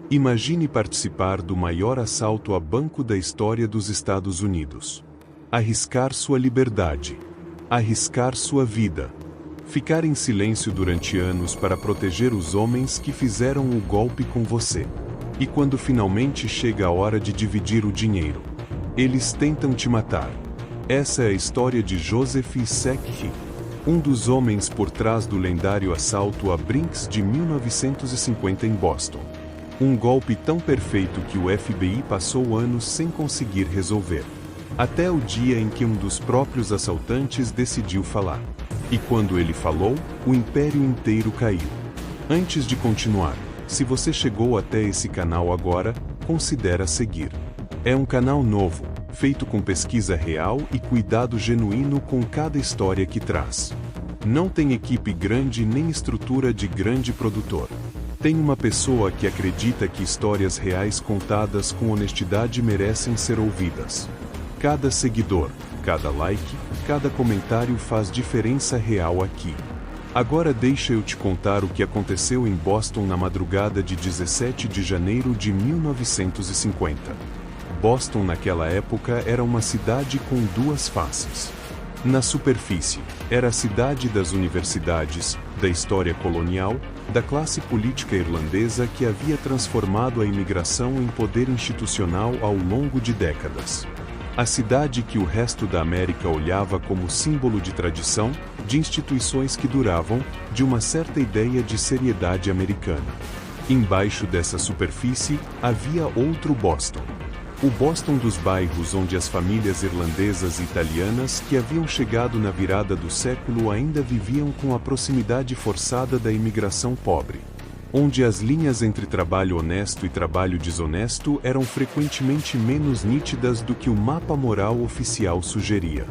Imagine participar do maior assalto a banco da história dos Estados Unidos. Arriscar sua liberdade. Arriscar sua vida. Ficar em silêncio durante anos para proteger os homens que fizeram o golpe com você. E quando finalmente chega a hora de dividir o dinheiro, eles tentam te matar. Essa é a história de Joseph Seck, um dos homens por trás do lendário assalto a Brinks de 1950 em Boston. Um golpe tão perfeito que o FBI passou anos sem conseguir resolver. Até o dia em que um dos próprios assaltantes decidiu falar. E quando ele falou, o império inteiro caiu. Antes de continuar, se você chegou até esse canal agora, considera seguir. É um canal novo, feito com pesquisa real e cuidado genuíno com cada história que traz. Não tem equipe grande nem estrutura de grande produtor. Tem uma pessoa que acredita que histórias reais contadas com honestidade merecem ser ouvidas. Cada seguidor, cada like, cada comentário faz diferença real aqui. Agora deixa eu te contar o que aconteceu em Boston na madrugada de 17 de janeiro de 1950. Boston naquela época era uma cidade com duas faces. Na superfície, era a cidade das universidades, da história colonial, da classe política irlandesa que havia transformado a imigração em poder institucional ao longo de décadas. A cidade que o resto da América olhava como símbolo de tradição, de instituições que duravam, de uma certa ideia de seriedade americana. Embaixo dessa superfície, havia outro Boston. O Boston dos bairros onde as famílias irlandesas e italianas que haviam chegado na virada do século ainda viviam com a proximidade forçada da imigração pobre. Onde as linhas entre trabalho honesto e trabalho desonesto eram frequentemente menos nítidas do que o mapa moral oficial sugeria.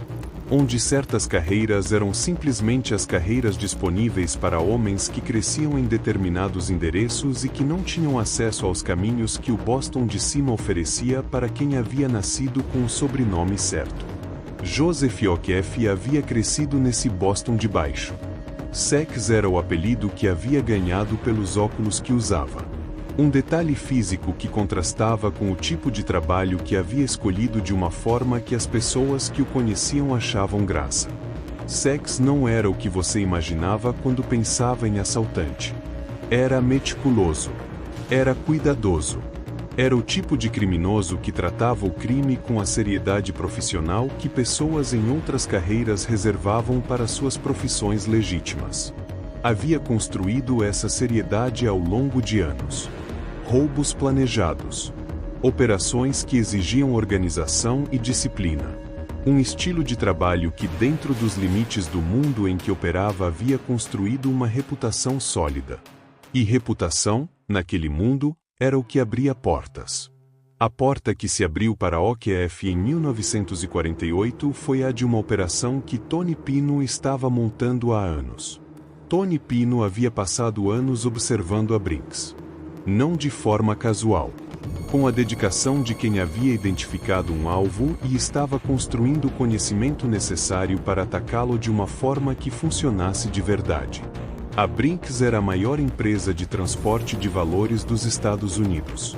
Onde certas carreiras eram simplesmente as carreiras disponíveis para homens que cresciam em determinados endereços e que não tinham acesso aos caminhos que o Boston de cima oferecia para quem havia nascido com o sobrenome certo. Joseph O'Keefe havia crescido nesse Boston de baixo. Sex era o apelido que havia ganhado pelos óculos que usava. Um detalhe físico que contrastava com o tipo de trabalho que havia escolhido de uma forma que as pessoas que o conheciam achavam graça. Sex não era o que você imaginava quando pensava em assaltante. Era meticuloso. Era cuidadoso. Era o tipo de criminoso que tratava o crime com a seriedade profissional que pessoas em outras carreiras reservavam para suas profissões legítimas. Havia construído essa seriedade ao longo de anos. Roubos planejados. Operações que exigiam organização e disciplina. Um estilo de trabalho que, dentro dos limites do mundo em que operava, havia construído uma reputação sólida. E reputação, naquele mundo, era o que abria portas. A porta que se abriu para O'Keefe em 1948 foi a de uma operação que Tony Pino estava montando há anos. Tony Pino havia passado anos observando a Brinks. Não de forma casual. Com a dedicação de quem havia identificado um alvo e estava construindo o conhecimento necessário para atacá-lo de uma forma que funcionasse de verdade. A Brinks era a maior empresa de transporte de valores dos Estados Unidos.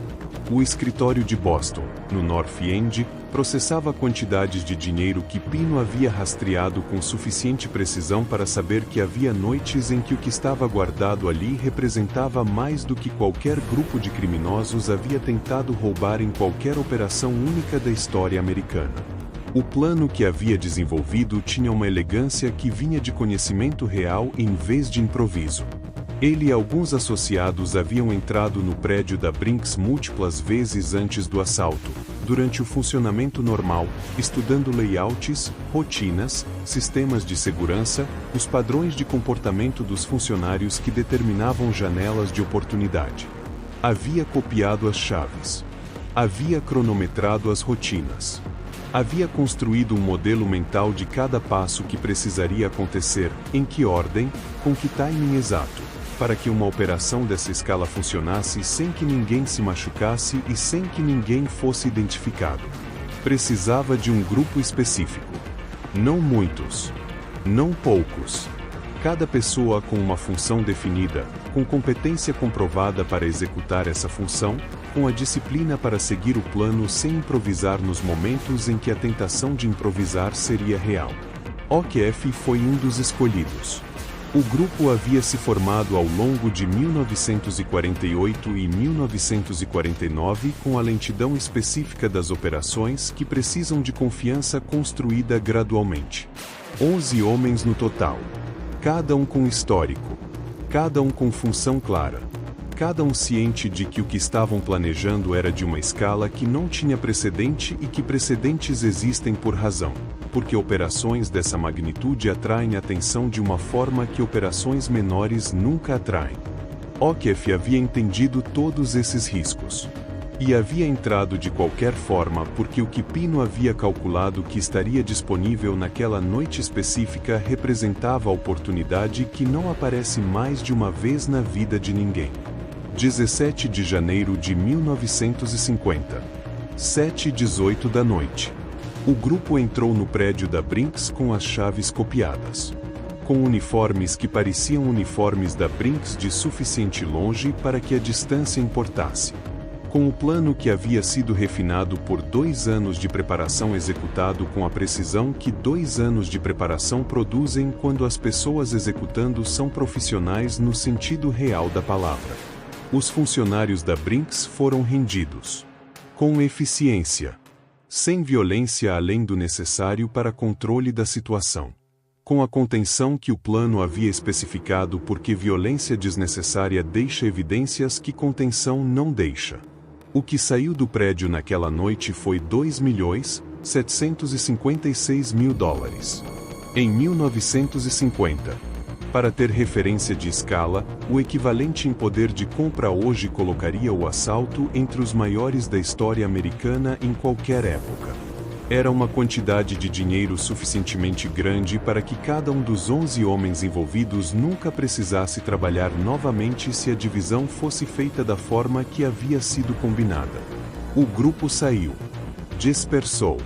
O escritório de Boston, no North End, processava quantidades de dinheiro que Pino havia rastreado com suficiente precisão para saber que havia noites em que o que estava guardado ali representava mais do que qualquer grupo de criminosos havia tentado roubar em qualquer operação única da história americana. O plano que havia desenvolvido tinha uma elegância que vinha de conhecimento real em vez de improviso. Ele e alguns associados haviam entrado no prédio da Brinks múltiplas vezes antes do assalto, durante o funcionamento normal, estudando layouts, rotinas, sistemas de segurança, os padrões de comportamento dos funcionários que determinavam janelas de oportunidade. Havia copiado as chaves. Havia cronometrado as rotinas. Havia construído um modelo mental de cada passo que precisaria acontecer, em que ordem, com que timing exato, para que uma operação dessa escala funcionasse sem que ninguém se machucasse e sem que ninguém fosse identificado. Precisava de um grupo específico. Não muitos. Não poucos. Cada pessoa com uma função definida, com competência comprovada para executar essa função, com a disciplina para seguir o plano sem improvisar nos momentos em que a tentação de improvisar seria real. OQF foi um dos escolhidos. O grupo havia se formado ao longo de 1948 e 1949 com a lentidão específica das operações que precisam de confiança construída gradualmente. 11 homens no total. Cada um com histórico. Cada um com função clara. Cada um ciente de que o que estavam planejando era de uma escala que não tinha precedente e que precedentes existem por razão, porque operações dessa magnitude atraem atenção de uma forma que operações menores nunca atraem. OQF havia entendido todos esses riscos. E havia entrado de qualquer forma porque o que Pino havia calculado que estaria disponível naquela noite específica representava a oportunidade que não aparece mais de uma vez na vida de ninguém. 17 de janeiro de 1950. 7h18 da noite. O grupo entrou no prédio da Brinks com as chaves copiadas. Com uniformes que pareciam uniformes da Brinks de suficiente longe para que a distância importasse. Com o plano que havia sido refinado por 2 anos de preparação executado com a precisão que 2 anos de preparação produzem quando as pessoas executando são profissionais no sentido real da palavra. Os funcionários da Brinks foram rendidos. Com eficiência. Sem violência além do necessário para controle da situação. Com a contenção que o plano havia especificado porque violência desnecessária deixa evidências que contenção não deixa. O que saiu do prédio naquela noite foi $2.756.000. Em 1950. Para ter referência de escala, o equivalente em poder de compra hoje colocaria o assalto entre os maiores da história americana em qualquer época. Era uma quantidade de dinheiro suficientemente grande para que cada um dos 11 homens envolvidos nunca precisasse trabalhar novamente se a divisão fosse feita da forma que havia sido combinada. O grupo saiu. Dispersou.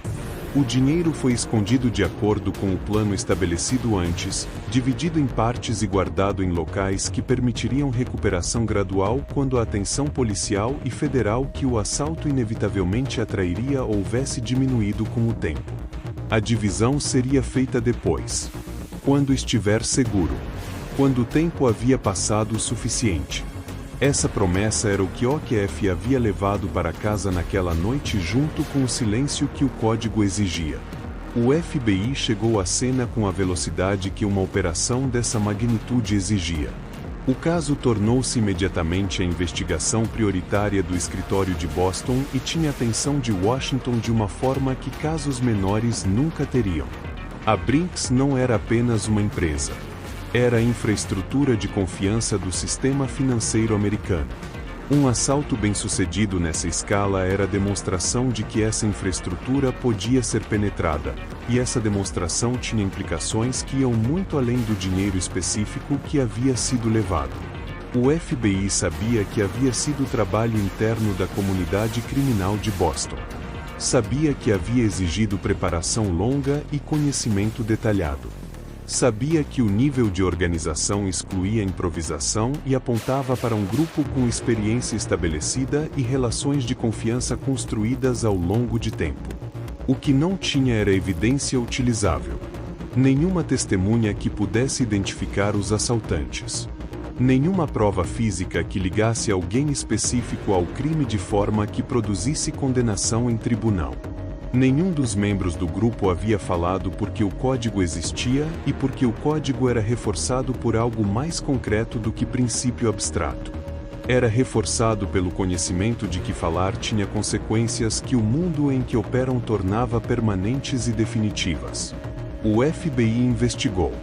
O dinheiro foi escondido de acordo com o plano estabelecido antes, dividido em partes e guardado em locais que permitiriam recuperação gradual quando a atenção policial e federal que o assalto inevitavelmente atrairia houvesse diminuído com o tempo. A divisão seria feita depois. Quando estiver seguro. Quando o tempo havia passado o suficiente. Essa promessa era o que OQF havia levado para casa naquela noite junto com o silêncio que o código exigia. O FBI chegou à cena com a velocidade que uma operação dessa magnitude exigia. O caso tornou-se imediatamente a investigação prioritária do escritório de Boston e tinha a atenção de Washington de uma forma que casos menores nunca teriam. A Brinks não era apenas uma empresa. Era a infraestrutura de confiança do sistema financeiro americano. Um assalto bem-sucedido nessa escala era a demonstração de que essa infraestrutura podia ser penetrada, e essa demonstração tinha implicações que iam muito além do dinheiro específico que havia sido levado. O FBI sabia que havia sido trabalho interno da comunidade criminal de Boston. Sabia que havia exigido preparação longa e conhecimento detalhado. Sabia que o nível de organização excluía improvisação e apontava para um grupo com experiência estabelecida e relações de confiança construídas ao longo de tempo. O que não tinha era evidência utilizável. Nenhuma testemunha que pudesse identificar os assaltantes. Nenhuma prova física que ligasse alguém específico ao crime de forma que produzisse condenação em tribunal. Nenhum dos membros do grupo havia falado porque o código existia e porque o código era reforçado por algo mais concreto do que princípio abstrato. Era reforçado pelo conhecimento de que falar tinha consequências que o mundo em que operam tornava permanentes e definitivas. O FBI investigou.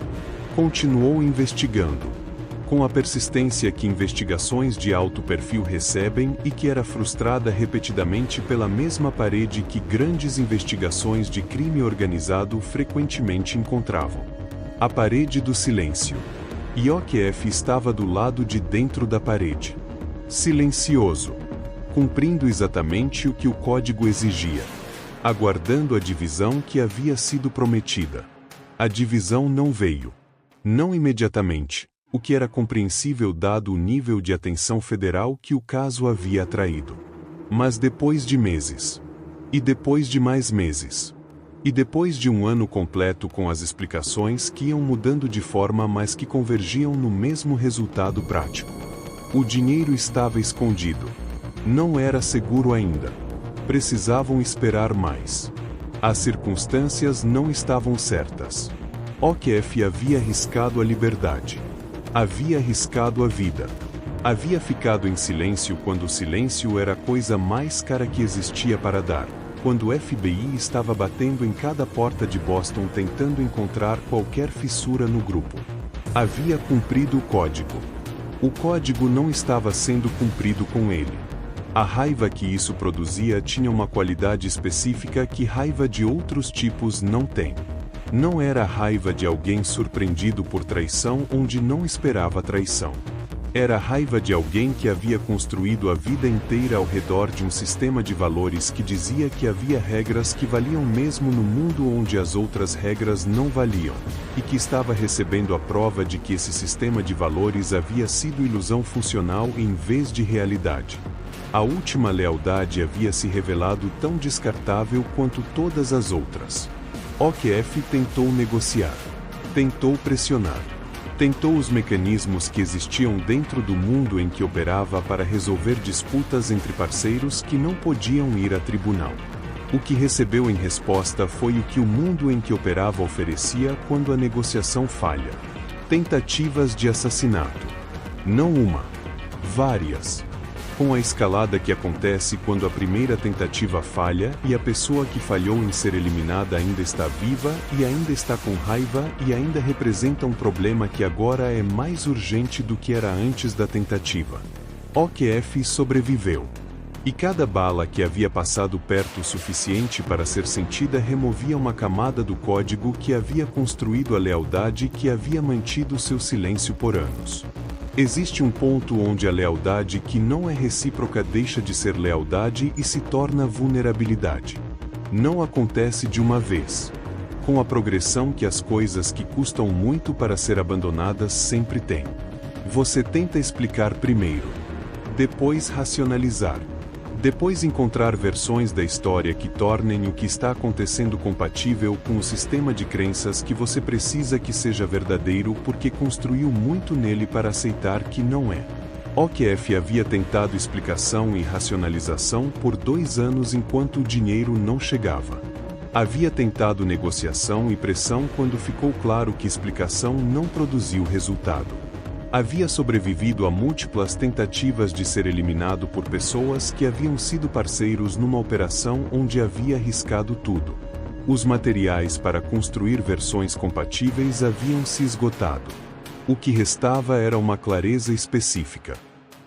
Continuou investigando. Com a persistência que investigações de alto perfil recebem e que era frustrada repetidamente pela mesma parede que grandes investigações de crime organizado frequentemente encontravam. A parede do silêncio. E OQF estava do lado de dentro da parede. Silencioso. Cumprindo exatamente o que o código exigia. Aguardando a divisão que havia sido prometida. A divisão não veio. Não imediatamente, o que era compreensível dado o nível de atenção federal que o caso havia atraído. Mas depois de meses. E depois de mais meses. E depois de um ano completo com as explicações que iam mudando de forma mas que convergiam no mesmo resultado prático. O dinheiro estava escondido. Não era seguro ainda. Precisavam esperar mais. As circunstâncias não estavam certas. OQF havia arriscado a liberdade. Havia arriscado a vida. Havia ficado em silêncio quando o silêncio era a coisa mais cara que existia para dar. Quando o FBI estava batendo em cada porta de Boston tentando encontrar qualquer fissura no grupo. Havia cumprido o código. O código não estava sendo cumprido com ele. A raiva que isso produzia tinha uma qualidade específica que raiva de outros tipos não tem. Não era a raiva de alguém surpreendido por traição onde não esperava traição. Era a raiva de alguém que havia construído a vida inteira ao redor de um sistema de valores que dizia que havia regras que valiam mesmo no mundo onde as outras regras não valiam, e que estava recebendo a prova de que esse sistema de valores havia sido ilusão funcional em vez de realidade. A última lealdade havia se revelado tão descartável quanto todas as outras. OQF tentou negociar. Tentou pressionar. Tentou os mecanismos que existiam dentro do mundo em que operava para resolver disputas entre parceiros que não podiam ir a tribunal. O que recebeu em resposta foi o que o mundo em que operava oferecia quando a negociação falha. Tentativas de assassinato. Não uma. Várias. Com a escalada que acontece quando a primeira tentativa falha e a pessoa que falhou em ser eliminada ainda está viva e ainda está com raiva e ainda representa um problema que agora é mais urgente do que era antes da tentativa. OQF sobreviveu. E cada bala que havia passado perto o suficiente para ser sentida removia uma camada do código que havia construído a lealdade que havia mantido seu silêncio por anos. Existe um ponto onde a lealdade que não é recíproca deixa de ser lealdade e se torna vulnerabilidade. Não acontece de uma vez. Com a progressão que as coisas que custam muito para ser abandonadas sempre têm. Você tenta explicar primeiro. Depois racionalizar. Depois encontrar versões da história que tornem o que está acontecendo compatível com o sistema de crenças que você precisa que seja verdadeiro porque construiu muito nele para aceitar que não é. OQF havia tentado explicação e racionalização por 2 anos enquanto o dinheiro não chegava. Havia tentado negociação e pressão quando ficou claro que explicação não produziu resultado. Havia sobrevivido a múltiplas tentativas de ser eliminado por pessoas que haviam sido parceiros numa operação onde havia arriscado tudo. Os materiais para construir versões compatíveis haviam se esgotado. O que restava era uma clareza específica.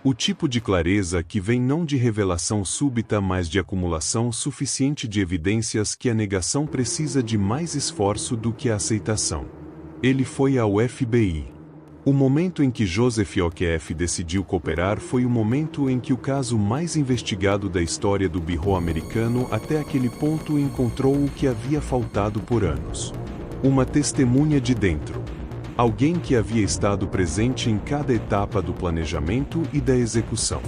O tipo de clareza que vem não de revelação súbita mas de acumulação suficiente de evidências que a negação precisa de mais esforço do que a aceitação. Ele foi ao FBI. O momento em que Joseph OQF decidiu cooperar foi o momento em que o caso mais investigado da história do Bureau americano até aquele ponto encontrou o que havia faltado por anos. Uma testemunha de dentro. Alguém que havia estado presente em cada etapa do planejamento e da execução.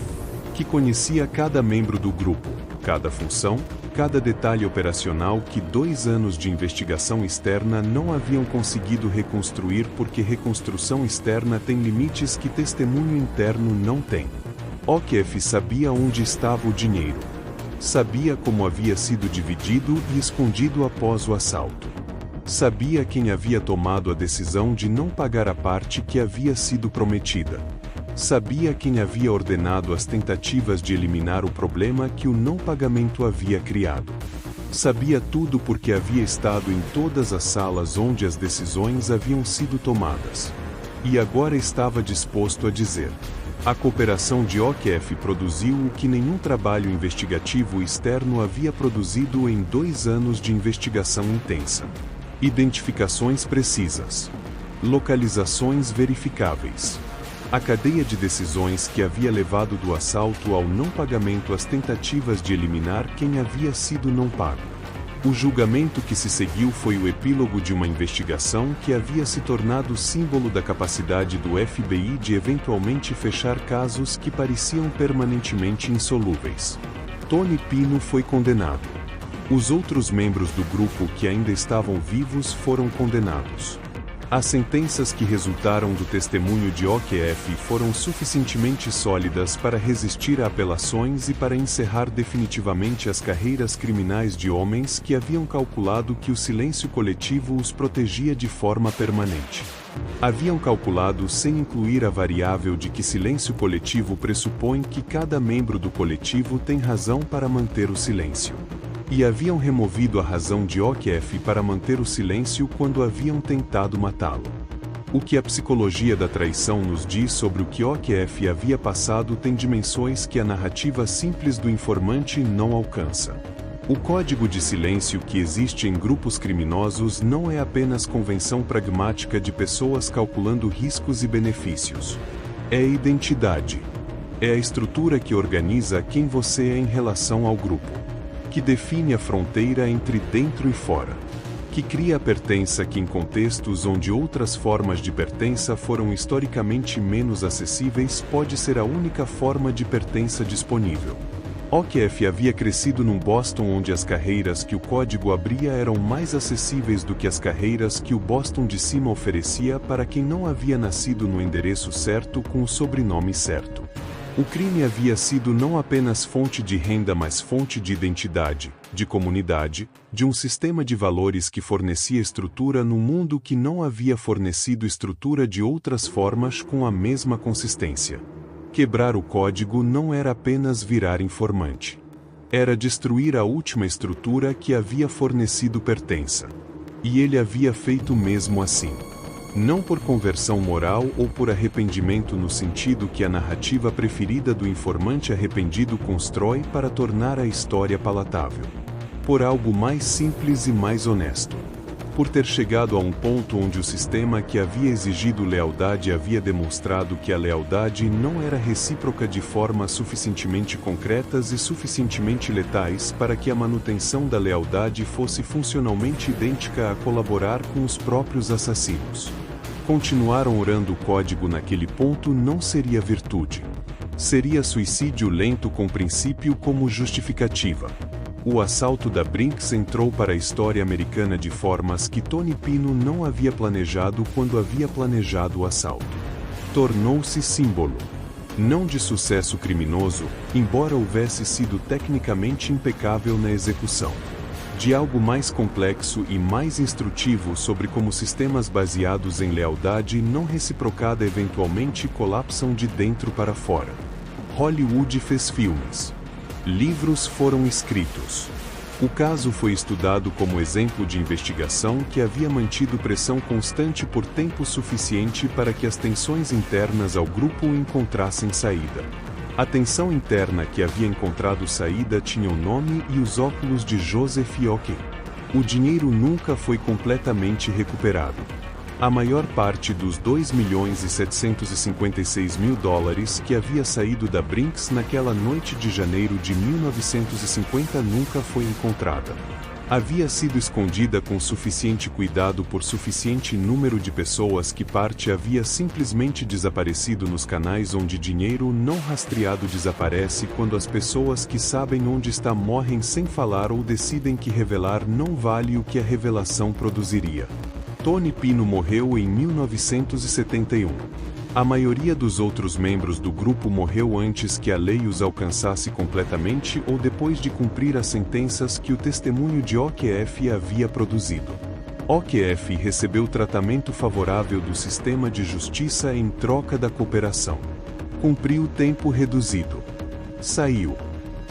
Que conhecia cada membro do grupo, cada função, cada detalhe operacional que 2 anos de investigação externa não haviam conseguido reconstruir porque reconstrução externa tem limites que testemunho interno não tem. OQF sabia onde estava o dinheiro. Sabia como havia sido dividido e escondido após o assalto. Sabia quem havia tomado a decisão de não pagar a parte que havia sido prometida. Sabia quem havia ordenado as tentativas de eliminar o problema que o não pagamento havia criado. Sabia tudo porque havia estado em todas as salas onde as decisões haviam sido tomadas. E agora estava disposto a dizer. A cooperação de OQF produziu o que nenhum trabalho investigativo externo havia produzido em 2 anos de investigação intensa. Identificações precisas. Localizações verificáveis. A cadeia de decisões que havia levado do assalto ao não pagamento às tentativas de eliminar quem havia sido não pago. O julgamento que se seguiu foi o epílogo de uma investigação que havia se tornado símbolo da capacidade do FBI de eventualmente fechar casos que pareciam permanentemente insolúveis. Tony Pino foi condenado. Os outros membros do grupo que ainda estavam vivos foram condenados. As sentenças que resultaram do testemunho de OQF foram suficientemente sólidas para resistir a apelações e para encerrar definitivamente as carreiras criminais de homens que haviam calculado que o silêncio coletivo os protegia de forma permanente. Haviam calculado sem incluir a variável de que silêncio coletivo pressupõe que cada membro do coletivo tem razão para manter o silêncio. E haviam removido a razão de OQF para manter o silêncio quando haviam tentado matá-lo. O que a psicologia da traição nos diz sobre o que OQF havia passado tem dimensões que a narrativa simples do informante não alcança. O código de silêncio que existe em grupos criminosos não é apenas convenção pragmática de pessoas calculando riscos e benefícios. É identidade. É a estrutura que organiza quem você é em relação ao grupo. Que define a fronteira entre dentro e fora. Que cria a pertença que em contextos onde outras formas de pertença foram historicamente menos acessíveis pode ser a única forma de pertença disponível. OQF havia crescido num Boston onde as carreiras que o código abria eram mais acessíveis do que as carreiras que o Boston de cima oferecia para quem não havia nascido no endereço certo com o sobrenome certo. O crime havia sido não apenas fonte de renda, mas fonte de identidade, de comunidade, de um sistema de valores que fornecia estrutura num mundo que não havia fornecido estrutura de outras formas com a mesma consistência. Quebrar o código não era apenas virar informante. Era destruir a última estrutura que havia fornecido pertença. E ele havia feito mesmo assim. Não por conversão moral ou por arrependimento no sentido que a narrativa preferida do informante arrependido constrói para tornar a história palatável. Por algo mais simples e mais honesto. Por ter chegado a um ponto onde o sistema que havia exigido lealdade havia demonstrado que a lealdade não era recíproca de formas suficientemente concretas e suficientemente letais para que a manutenção da lealdade fosse funcionalmente idêntica a colaborar com os próprios assassinos. Continuaram orando o código naquele ponto não seria virtude. Seria suicídio lento com princípio como justificativa. O assalto da Brinks entrou para a história americana de formas que Tony Pino não havia planejado quando havia planejado o assalto. Tornou-se símbolo. Não de sucesso criminoso, embora houvesse sido tecnicamente impecável na execução. De algo mais complexo e mais instrutivo sobre como sistemas baseados em lealdade não reciprocada eventualmente colapsam de dentro para fora. Hollywood fez filmes. Livros foram escritos. O caso foi estudado como exemplo de investigação que havia mantido pressão constante por tempo suficiente para que as tensões internas ao grupo encontrassem saída. A tensão interna que havia encontrado saída tinha o nome e os óculos de Joseph Yockey. O dinheiro nunca foi completamente recuperado. A maior parte dos $2.756.000 que havia saído da Brinks naquela noite de janeiro de 1950 nunca foi encontrada. Havia sido escondida com suficiente cuidado por suficiente número de pessoas que parte havia simplesmente desaparecido nos canais onde dinheiro não rastreado desaparece quando as pessoas que sabem onde está morrem sem falar ou decidem que revelar não vale o que a revelação produziria. Tony Pino morreu em 1971. A maioria dos outros membros do grupo morreu antes que a lei os alcançasse completamente ou depois de cumprir as sentenças que o testemunho de OQF havia produzido. OQF recebeu tratamento favorável do sistema de justiça em troca da cooperação. Cumpriu tempo reduzido. Saiu.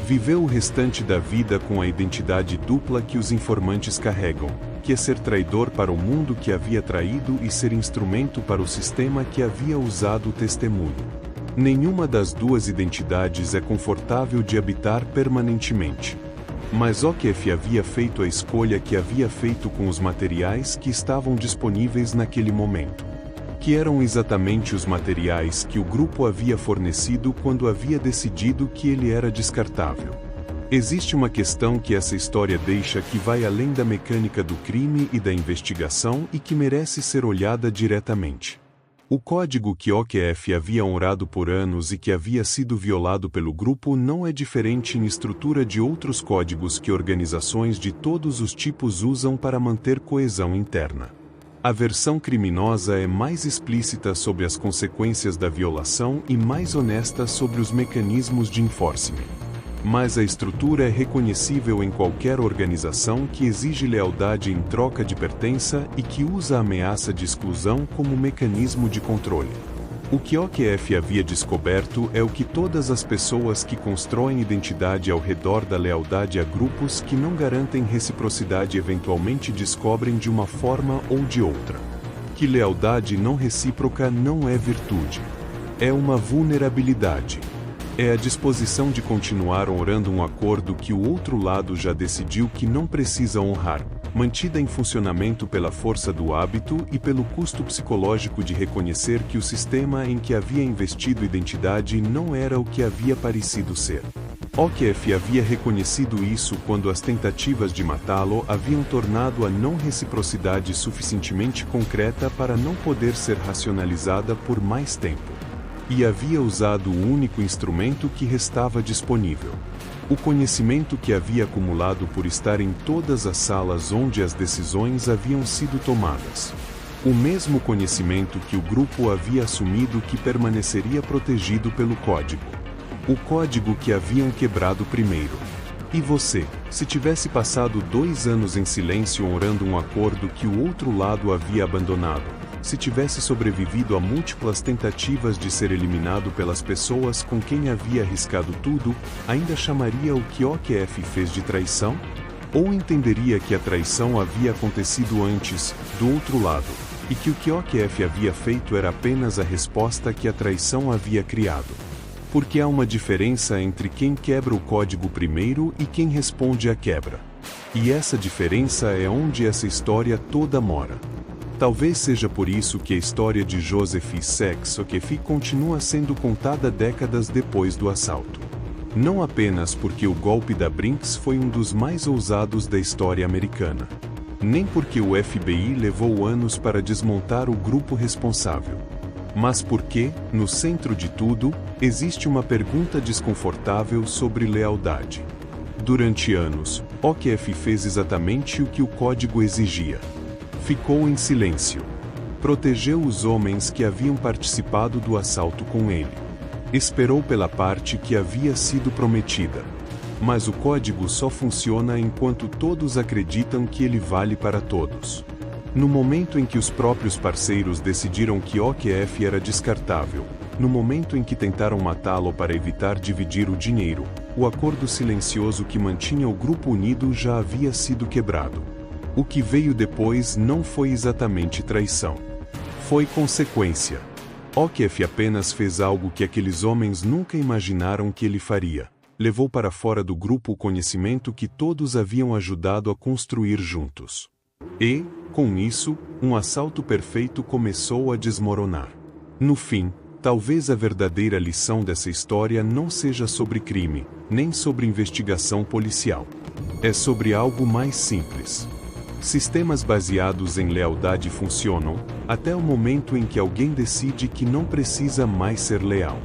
Viveu o restante da vida com a identidade dupla que os informantes carregam, que é ser traidor para o mundo que havia traído e ser instrumento para o sistema que havia usado o testemunho. Nenhuma das duas identidades é confortável de habitar permanentemente. Mas OQF havia feito a escolha que havia feito com os materiais que estavam disponíveis naquele momento. Que eram exatamente os materiais que o grupo havia fornecido quando havia decidido que ele era descartável. Existe uma questão que essa história deixa que vai além da mecânica do crime e da investigação e que merece ser olhada diretamente. O código que OQF havia honrado por anos e que havia sido violado pelo grupo não é diferente em estrutura de outros códigos que organizações de todos os tipos usam para manter coesão interna. A versão criminosa é mais explícita sobre as consequências da violação e mais honesta sobre os mecanismos de enforcement. Mas a estrutura é reconhecível em qualquer organização que exige lealdade em troca de pertença e que usa a ameaça de exclusão como mecanismo de controle. O que OQF havia descoberto é o que todas as pessoas que constroem identidade ao redor da lealdade a grupos que não garantem reciprocidade eventualmente descobrem de uma forma ou de outra. Que lealdade não recíproca não é virtude. É uma vulnerabilidade. É a disposição de continuar honrando um acordo que o outro lado já decidiu que não precisa honrar, mantida em funcionamento pela força do hábito e pelo custo psicológico de reconhecer que o sistema em que havia investido identidade não era o que havia parecido ser. OQF havia reconhecido isso quando as tentativas de matá-lo haviam tornado a não reciprocidade suficientemente concreta para não poder ser racionalizada por mais tempo. E havia usado o único instrumento que restava disponível. O conhecimento que havia acumulado por estar em todas as salas onde as decisões haviam sido tomadas. O mesmo conhecimento que o grupo havia assumido que permaneceria protegido pelo código. O código que haviam quebrado primeiro. E você, se tivesse passado 2 anos em silêncio honrando um acordo que o outro lado havia abandonado, se tivesse sobrevivido a múltiplas tentativas de ser eliminado pelas pessoas com quem havia arriscado tudo, ainda chamaria o que OQF fez de traição? Ou entenderia que a traição havia acontecido antes, do outro lado, e que o que OQF havia feito era apenas a resposta que a traição havia criado? Porque há uma diferença entre quem quebra o código primeiro e quem responde à quebra. E essa diferença é onde essa história toda mora. Talvez seja por isso que a história de Joseph Sachs OQF continua sendo contada décadas depois do assalto. Não apenas porque o golpe da Brinks foi um dos mais ousados da história americana. Nem porque o FBI levou anos para desmontar o grupo responsável. Mas porque, no centro de tudo, existe uma pergunta desconfortável sobre lealdade. Durante anos, OQF fez exatamente o que o código exigia. Ficou em silêncio. Protegeu os homens que haviam participado do assalto com ele. Esperou pela parte que havia sido prometida. Mas o código só funciona enquanto todos acreditam que ele vale para todos. No momento em que os próprios parceiros decidiram que OQF era descartável, no momento em que tentaram matá-lo para evitar dividir o dinheiro, o acordo silencioso que mantinha o grupo unido já havia sido quebrado. O que veio depois não foi exatamente traição. Foi consequência. OQF apenas fez algo que aqueles homens nunca imaginaram que ele faria. Levou para fora do grupo o conhecimento que todos haviam ajudado a construir juntos. E, com isso, um assalto perfeito começou a desmoronar. No fim, talvez a verdadeira lição dessa história não seja sobre crime, nem sobre investigação policial. É sobre algo mais simples. Sistemas baseados em lealdade funcionam, até o momento em que alguém decide que não precisa mais ser leal.